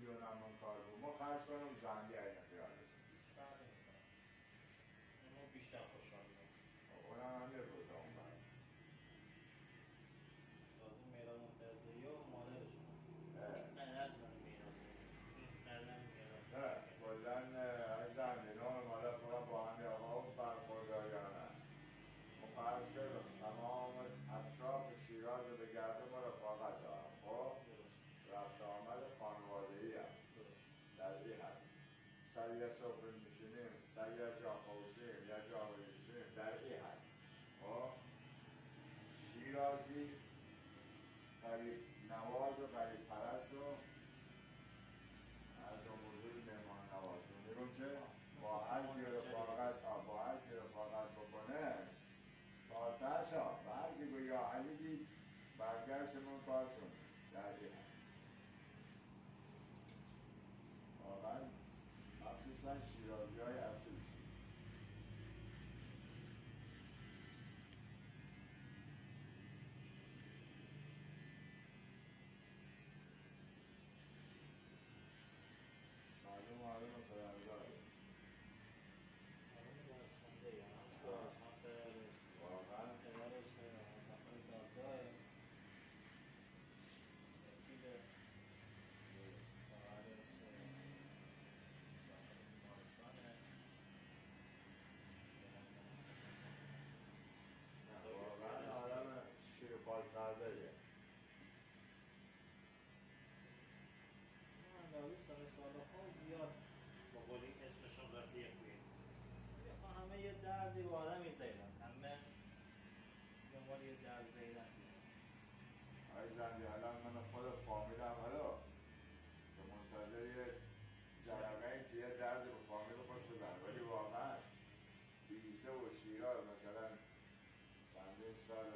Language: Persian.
میلیونمون کار بود ما خرج کنم زندی این خیالش هیچ فرقی نمیکنه اما بیشتر خوشحال بود اونم هم یه روزه اون بس تازه مهران منتظری و مادرشون نه زن مهران نه کلن از زمینان مالا فقط با همی آقا برخورداریانه ما فرض کردم تمام اطراف شیراز به گرده ما رفاقت دارم خب رفت آمد خانواده‌ای هم در این حد سر یه صبح میشینیم سر یه جا خوصیم یه جا بریسیم در این حد خب شیرازی قریب نواز و قریب پرست و از موضوع مهمان نوازی میگم چه با هر کی رفاقت بکنه فاتح شا و هر کی گوی یا علی دید برگشت من کارشون در این هم واقعا مخصوصا شیرازی های اصیل معلوم پدرزاره دارستانده یا هم پدرش واقعا پدرش نفر دادگاه وکیل خواهرش بیمارستانه واقعا آدم شیر و پال کرده یه اندازه سالها زیاد با قولی اسمشون رفیق بودیم همه یه دردی با آدمی زیدن همه دنبال یه درد زیدن آی زنبی الان من خود فامیلم هلو که منتظر یه جرقه این که یه درد به فامیل خوش بزن ولی واقعا بیزه و شیراز مثلا چندین سال